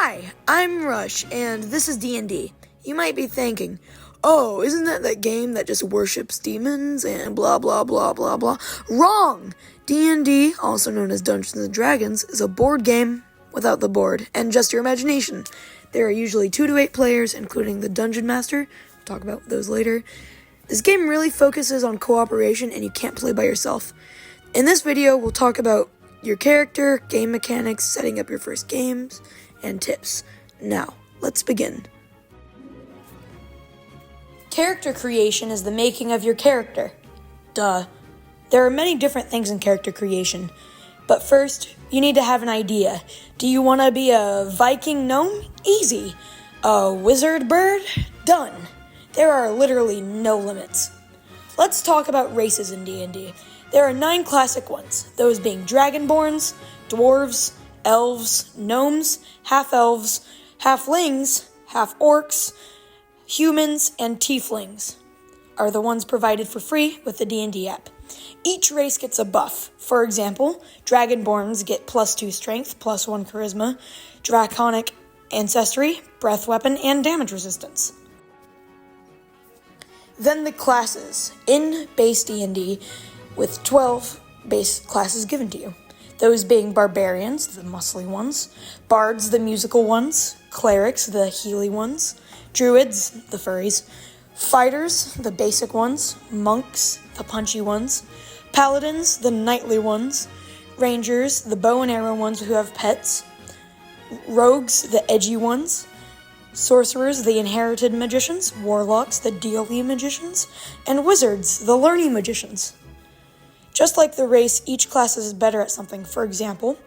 Hi, I'm Rush, and this is D&D. You might be thinking, oh, isn't that game that just worships demons and blah blah blah blah blah? Wrong! D&D, also known as Dungeons & Dragons, is a board game without the board, and just your imagination. There are usually 2 to 8 players, including the Dungeon Master. We'll talk about those later. This game really focuses on cooperation, and you can't play by yourself. In this video, we'll talk about your character, game mechanics, setting up your first games, and tips. Now, let's begin. Character creation is the making of your character. Duh. There are many different things in character creation. But first, you need to have an idea. Do you want to be a Viking gnome? Easy. A wizard bird? Done. There are literally no limits. Let's talk about races in D&D. There are 9 classic ones, those being dragonborns, dwarves, elves, gnomes, half-elves, halflings, half-orcs, humans, and tieflings are the ones provided for free with the D&D app. Each race gets a buff. For example, dragonborns get +2 strength, +1 charisma, draconic ancestry, breath weapon, and damage resistance. Then the classes. In base D&D, with 12 base classes given to you. Those being barbarians, the muscly ones, bards, the musical ones, clerics, the healy ones, druids, the furries, fighters, the basic ones, monks, the punchy ones, paladins, the knightly ones, rangers, the bow and arrow ones who have pets, rogues, the edgy ones, sorcerers, the inherited magicians, warlocks, the dealy magicians, and wizards, the learning magicians. Just like the race, each class is better at something. For example,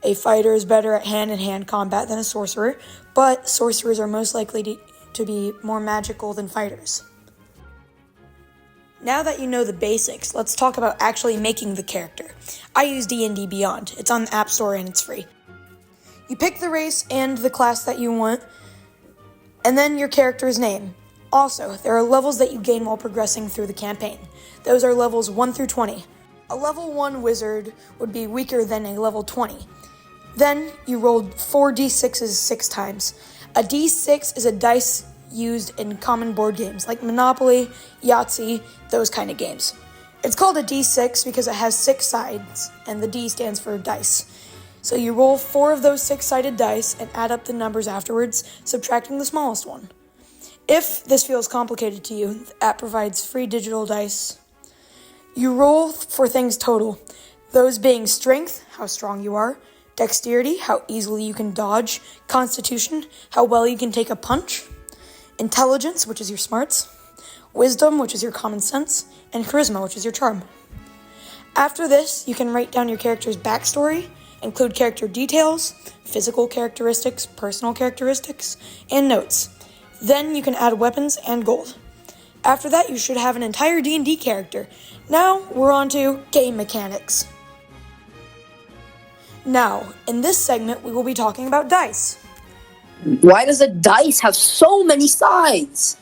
a fighter is better at hand-in-hand combat than a sorcerer, but sorcerers are most likely to be more magical than fighters. Now that you know the basics, let's talk about actually making the character. I use D&D Beyond. It's on the App Store and it's free. You pick the race and the class that you want, and then your character's name. Also, there are levels that you gain while progressing through the campaign. Those are levels 1 through 20. A level 1 wizard would be weaker than a level 20. Then you rolled 4d6s 6 times. A d6 is a dice used in common board games like Monopoly, Yahtzee, those kind of games. It's called a d6 because it has 6 sides, and the d stands for dice. So you roll 4 of those 6-sided dice and add up the numbers afterwards, subtracting the smallest one. If this feels complicated to you, the app provides free digital dice. You roll for things total, those being strength, how strong you are, dexterity, how easily you can dodge, constitution, how well you can take a punch, intelligence, which is your smarts, wisdom, which is your common sense, and charisma, which is your charm. After this, you can write down your character's backstory, include character details, physical characteristics, personal characteristics, and notes. Then you can add weapons and gold. After that, you should have an entire D&D character. Now, we're on to game mechanics. Now, in this segment, we will be talking about dice. Why does a dice have so many sides?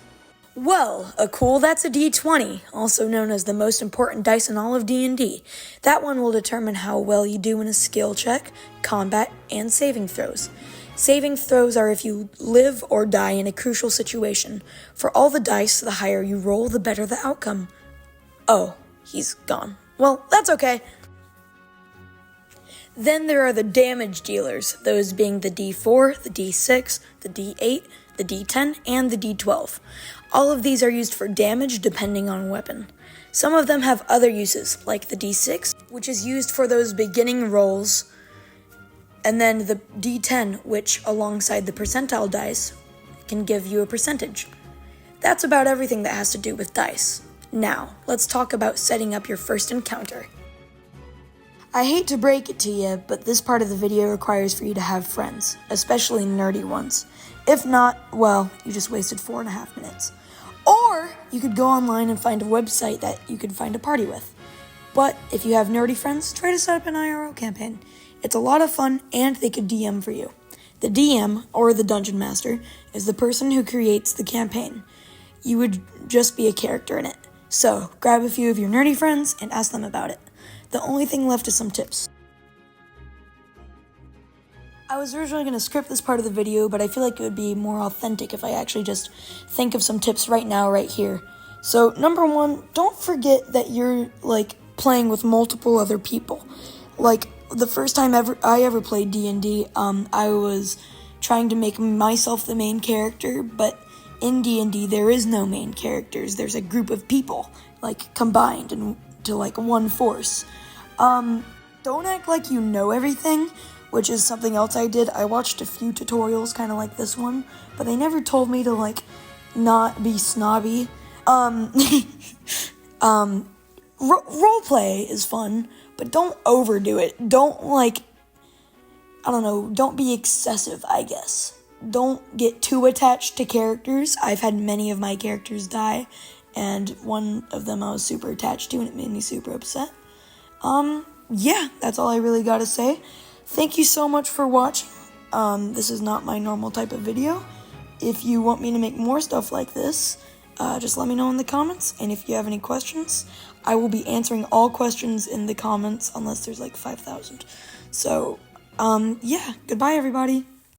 Well, that's a D20, also known as the most important dice in all of D&D. That one will determine how well you do in a skill check, combat, and saving throws. Saving throws are if you live or die in a crucial situation. For all the dice, the higher you roll, the better the outcome. Oh, he's gone. Well, that's okay. Then there are the damage dealers, those being the D4, the D6, the D8, the D10, and the D12. All of these are used for damage depending on weapon. Some of them have other uses, like the D6, which is used for those beginning rolls, and then the D10, which, alongside the percentile dice, can give you a percentage. That's about everything that has to do with dice. Now, let's talk about setting up your first encounter. I hate to break it to you, but this part of the video requires for you to have friends, especially nerdy ones. If not, well, you just wasted 4.5 minutes. Or you could go online and find a website that you could find a party with. But if you have nerdy friends, try to set up an IRL campaign. It's a lot of fun, and they could DM for you. The DM, or the Dungeon Master, is the person who creates the campaign. You would just be a character in it. So, grab a few of your nerdy friends and ask them about it. The only thing left is some tips. I was originally going to script this part of the video, but I feel like it would be more authentic if I actually just think of some tips right now, right here. So, number one, don't forget that you're, like, playing with multiple other people. Like, the first time I ever played D&D, I was trying to make myself the main character, but in D&D, there is no main characters. There's a group of people, like, combined into, like, one force. Don't act like you know everything, which is something else I did. I watched a few tutorials kind of like this one, but they never told me to, like, not be snobby. Roleplay is fun, but don't overdo it. Don't, like, don't be excessive, I guess. Don't get too attached to characters. I've had many of my characters die, and one of them I was super attached to, and it made me super upset. Yeah, that's all I really gotta say. Thank you so much for watching. This is not my normal type of video. If you want me to make more stuff like this, just let me know in the comments. And if you have any questions, I will be answering all questions in the comments unless there's like 5,000. So, yeah, goodbye everybody.